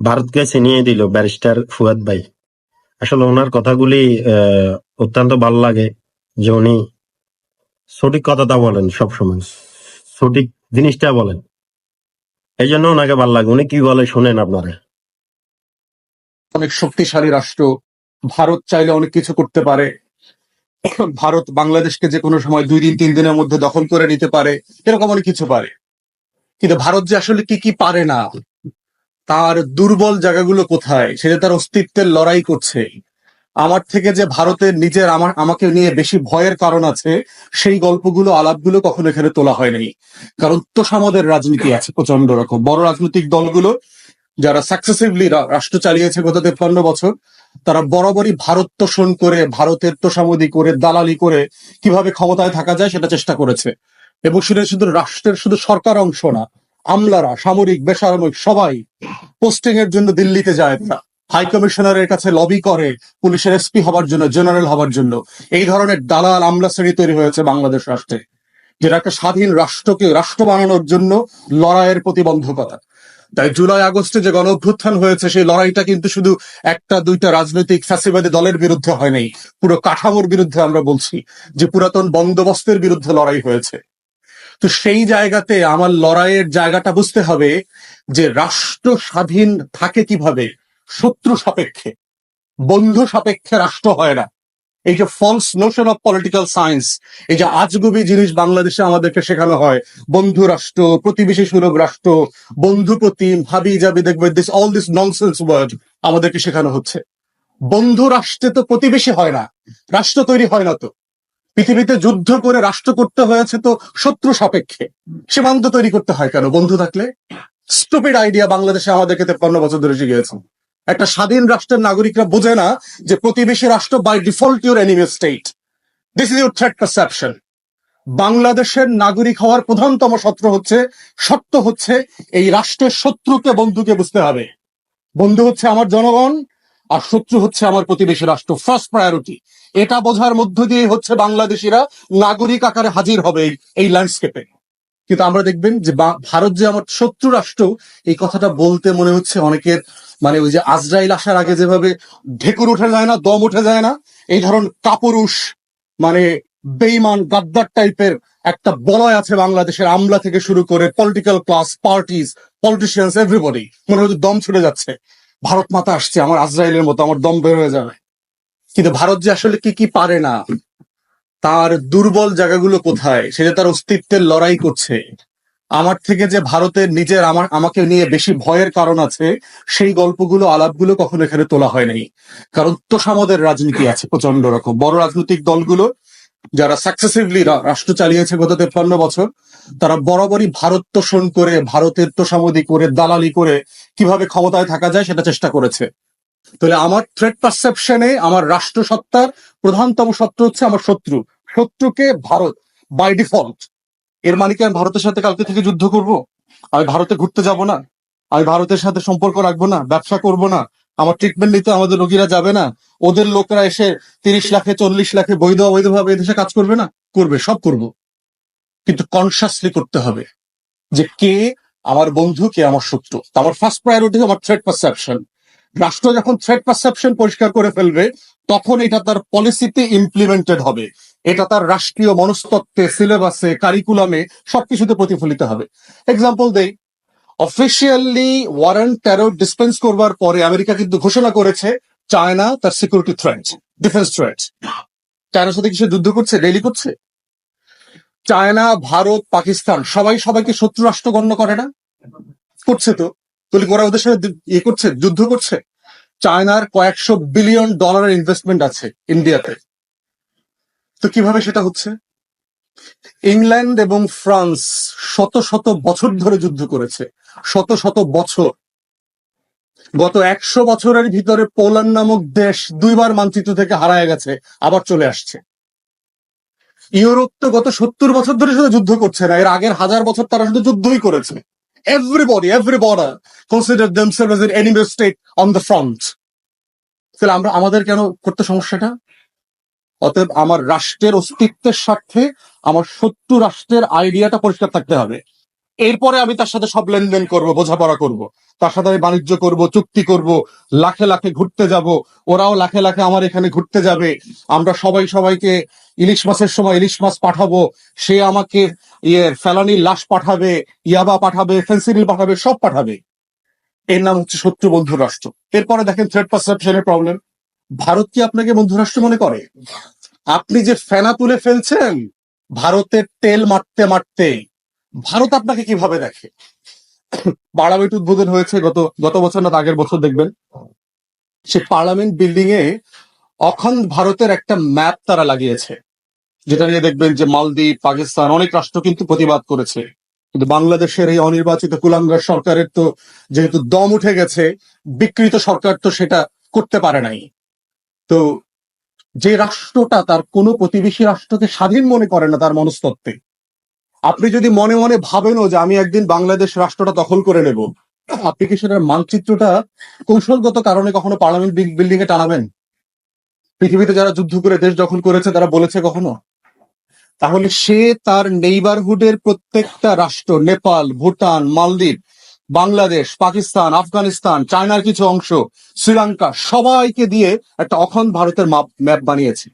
ভারতকে ছিনিয়ে দিল ব্যারিস্টার ফুয়াদ ভাই। আসলে ওনার কথাগুলি অত্যন্ত ভালো লাগে, যে উনি সঠিক কথাটা বলেন, সবসময় সঠিক জিনিসটা বলেন। এই জন্য ওনাকে ভালো লাগে। উনি কি বলে শুনেন আপনারা। অনেক শক্তিশালী রাষ্ট্র, ভারত চাইলে অনেক কিছু করতে পারে। ভারত বাংলাদেশকে যে কোনো সময় 2 দিন 3 দিনের মধ্যে দখল করে নিতে পারে, এরকম অনেক কিছু পারে। কিন্তু ভারত যে আসলে কি কি পারে না, তার দুর্বল জায়গাগুলো কোথায়, সেটা তার অস্তিত্বের লড়াই করছে। আমার থেকে যে ভারতের নিজের আমাকে নিয়ে বেশি ভয়ের কারণ আছে, সেই গল্পগুলো আলাপগুলো কখনো এখানে তোলা হয় নাই। কারণ তোষামদের রাজনীতি আছে প্রচন্ড রকম। বড় রাজনৈতিক দলগুলো যারা সাকসেসিভলি রাষ্ট্র চালিয়েছে গত 53 বছর, তারা বরাবরই ভারত তোষণ করে, ভারতের তোষামদি করে, দালালি করে কিভাবে ক্ষমতায় থাকা যায় সেটা চেষ্টা করেছে। এবং সেটা শুধু রাষ্ট্রের, শুধু সরকার অংশ না, আমলারা, সামরিক, বেসামরিক সবাই পোস্টিং এর জন্য দিল্লিতে যায়। হাই কমিশনারের কাছে লবি করে পুলিশের এসপি হবার জন্য, জেনারেল হবার জন্য। এই ধরনের দালাল আমলা শ্রেণী তৈরি হয়েছে বাংলাদেশ রাষ্ট্রে, যেটা একটা স্বাধীন রাষ্ট্রকে রাষ্ট্র বানানোর জন্য লড়াইয়ের প্রতিবন্ধকতা। তাই জুলাই আগস্টে যে গণ অভ্যুত্থান হয়েছে, সেই লড়াইটা কিন্তু শুধু একটা দুইটা রাজনৈতিক ফ্যাসিবাদী দলের বিরুদ্ধে হয় নাই, পুরো কাঠামোর বিরুদ্ধে। আমরা বলছি যে পুরাতন বন্দোবস্তের বিরুদ্ধে লড়াই হয়েছে। তো সেই জায়গাতে আমার লড়াইয়ের জায়গাটা বুঝতে হবে যে রাষ্ট্র স্বাধীন থাকে কিভাবে, শত্রু সাপেক্ষে। বন্ধু সাপেক্ষে রাষ্ট্র হয় না। এই যে false notion of political science, এই যে আজগুবি জিনিস বাংলাদেশে আমাদেরকে শেখানো হয়, বন্ধু রাষ্ট্র, প্রতিবেশী সুলভ রাষ্ট্র, বন্ধু প্রতিম, ভাবি যাবি দেখবে, this all this nonsense word আমাদেরকে শেখানো হচ্ছে। বন্ধু রাষ্ট্রে তো প্রতিবেশী হয় না, রাষ্ট্র তৈরি হয় না। তো পৃথিবীতে যুদ্ধ করে রাষ্ট্র করতে হয়েছে তো শত্রু সাপেক্ষে। সীমান্ত তৈরি করতে হয় কেন বন্ধু থাকলে? স্টুপিড আইডিয়া বাংলাদেশে আমাদেরকে 53 বছর ধরে শিখিয়েছে। একটা স্বাধীন রাষ্ট্রের নাগরিকরা বোঝে না যে প্রতিবেশী রাষ্ট্র by default your enemy state. This is your threat perception. বাংলাদেশের নাগরিক হওয়ার প্রধানতম শর্ত হচ্ছে এই রাষ্ট্রের শত্রুকে বন্ধুকে বুঝতে হবে। বন্ধু হচ্ছে আমার জনগণ, আর শত্রু হচ্ছে আমার প্রতিবেশী রাষ্ট্র। ফার্স্ট প্রায়োরিটি এটা বোঝার মধ্য দিয়ে হচ্ছে বাংলাদেশিরা নাগরিক আকারে হাজির হবে এই ল্যান্ডস্কেপে। কিন্তু আমরা দেখবেন যে ভারত যে আমার শত্রু রাষ্ট্র, এই কথাটা বলতে মনে হচ্ছে অনেকের, মানে ওই যে আজরাইল আসার আগে যেভাবে ঢেকুর উঠে যায় না, দম উঠে যায় না, এই ধরন কাপুরুষ, মানে বেইমান গাদ্দার টাইপের একটা বলয় আছে বাংলাদেশের, আমলা থেকে শুরু করে political class, parties, politicians, everybody. মনে হচ্ছে দম ছুটে যাচ্ছে, ভারত মাতা আসছে, আমার আজরাইলের মতো আমার দম বের হয়ে যাবে। কিন্তু ভারত যে আসলে কি কি পারে না, তার দুর্বল জায়গাগুলো কোথায়, সেটা তার অস্তিত্বের লড়াই করছে। আমার থেকে যে ভারতের নিজের আমাকে নিয়ে বেশি ভয়ের কারণ আছে, সেই গল্পগুলো আলাপগুলো কখনো এখানে তোলা হয় নাই। কারণ তোষামদের রাজনীতি আছে প্রচন্ড রকম। বড় রাজনৈতিক দলগুলো যারা সাকসেসিভলি রাষ্ট্র চালিয়েছে গত 53 বছর, তারা বরাবরই ভারত তোষণ করে, ভারতের তোষামদি করে, দালালি করে কিভাবে ক্ষমতায় থাকা যায় সেটা চেষ্টা করেছে। তাহলে আমার থ্রেট পারসেপশনে আমার রাষ্ট্রসত্তার প্রধানতম শত্রু হচ্ছে আমার শত্রু। শত্রুকে ভারত বাই ডিফল্ট। এর মানে কি আমি ভারতের সাথে কালকে থেকে যুদ্ধ করব? আমি ভারতে ঘুরতে যাব না? আমি ভারতের সাথে সম্পর্ক রাখবো না? ব্যবসা করব না? আমার ট্রিটমেন্ট নিতে আমাদের রোগীরা যাবে না? ওদের লোকরা এসে 30 লাখে 40 লাখে বৈধ অবৈধভাবে এদেশে কাজ করবে না? করবে, সব করব। কিন্তু কনসাসলি করতে হবে যে কে আমার বন্ধু, কে আমার শত্রু। আমার ফার্স্ট প্রায়োরিটি আমার থ্রেট পারসেপশন। রাষ্ট্র যখন থ্রেট পারসেপশন পরিষ্কার করে ফেলবে, তখন এটা তার পলিসিতে ইমপ্লিমেন্টেড হবে। এটা তার রাষ্ট্রীয় মনস্তত্ত্বে, সিলেবাসে, কারিকুলামে সবকিছুতে প্রতিফলিত হবে। এক্সাম্পল দেই, অফিসিয়ালি ওয়ারেন্ট টেরর ডিসপেন্স করবার পরে আমেরিকা কিন্তু ঘোষণা করেছে চায়না তার সিকিউরিটি থ্রেট, ডিফেন্স থ্রেট। চায়নার সাথে কিছু যুদ্ধ করছে, ডেইলি করছে। চায়না, ভারত, পাকিস্তান সবাই সবাইকে শত্রু রাষ্ট্র গণ্য করে না? করছে তো। তাহলে ওরা ওদের সাথে করছে, যুদ্ধ করছে। চায়নার কয়েকশো বিলিয়ন ডলারের ইনভেস্টমেন্ট আছে ইন্ডিয়াতে। তো কিভাবে সেটা হচ্ছে? ইংল্যান্ড এবং ফ্রান্স শত শত বছর ধরে যুদ্ধ করেছে, শত শত বছর। গত 100 বছরের ভিতরে পোল্যান্ড নামক দেশ 2বার মানচিত্র থেকে হারায় গেছে, আবার চলে আসছে। ইউরোপ তো গত 70 বছর ধরে শুধু যুদ্ধ করছে না, এর আগের 1000 বছর তারা শুধু যুদ্ধই করেছে। every border consider themselves as an enemy state on the front. তাহলে আমাদের কেন করতে সমস্যাটা? অতএব আমার রাষ্ট্রের অস্তিত্বের স্বার্থে আমার শত্রু রাষ্ট্রের আইডিয়াটা পরিষ্কার থাকতে হবে। এরপরে আমি তার সাথে সব লেনদেন করব, বোঝাপড়া করব, তার সাথে আমি বাণিজ্য করব, চুক্তি করব, লাখে লাখে ঘুরতে যাব, ওরাও লাখে লাখে আমার এখানে ঘুরতে যাবে, আমরা সবাই সবাইকে ইলিশ মাছের সময় ইলিশ মাছ পাঠাবো, সে আমাকে ফেলানির লাশ পাঠাবে, ইয়াবা পাঠাবে, ফেন্সিডিল পাঠাবে, সব পাঠাবে। এর নাম হচ্ছে শত্রু বন্ধু রাষ্ট্র। এরপরে দেখেন থ্রেড পারসেপশনের প্রবলেম। ভারত কি আপনাকে বন্ধু রাষ্ট্র মনে করে? আপনি যে ফেনা তুলে ফেলছেন ভারতের তেল মারতে মারতে, ভারত আপনাকে কিভাবে দেখে? পার্লামেন্ট উদ্বোধন হয়েছে গত গত বছর না তার আগের বছর, দেখবেন সে পার্লামেন্ট বিল্ডিং এ অখণ্ড ভারতের একটা ম্যাপ তারা লাগিয়েছে, যেটা নিয়ে দেখবেন যে মালদ্বীপ, পাকিস্তান অনেক রাষ্ট্র কিন্তু প্রতিবাদ করেছে। কিন্তু বাংলাদেশের এই অনির্বাচিত কুলাঙ্গার সরকারের তো যেহেতু দম উঠে গেছে, বিকৃত সরকার তো সেটা করতে পারে নাই। তো যে রাষ্ট্রটা তার কোনো প্রতিবেশী রাষ্ট্রকে স্বাধীন মনে করে না তার মনস্তত্ত্বে, আপনি যদি মনে মনে ভাবেনও যে আমি একদিন বাংলাদেশ রাষ্ট্রটা দখল করে নেব, আপনি কি সেটার মানচিত্রটা কৌশলগত কারণে কখনো পার্লামেন্ট বিল্ডিং এ টানাবেন? পৃথিবীতে যারা যুদ্ধ করে দেশ দখল করেছে তারা বলেছে কখনো? তাহলে সে তার নেইবারহুডের প্রত্যেকটা রাষ্ট্র, নেপাল, ভুটান, মালদ্বীপ, বাংলাদেশ, পাকিস্তান, আফগানিস্তান, চায়নার কিছু অংশ, শ্রীলঙ্কা, সবাইকে দিয়ে একটা অখণ্ড ভারতের ম্যাপ বানিয়েছে।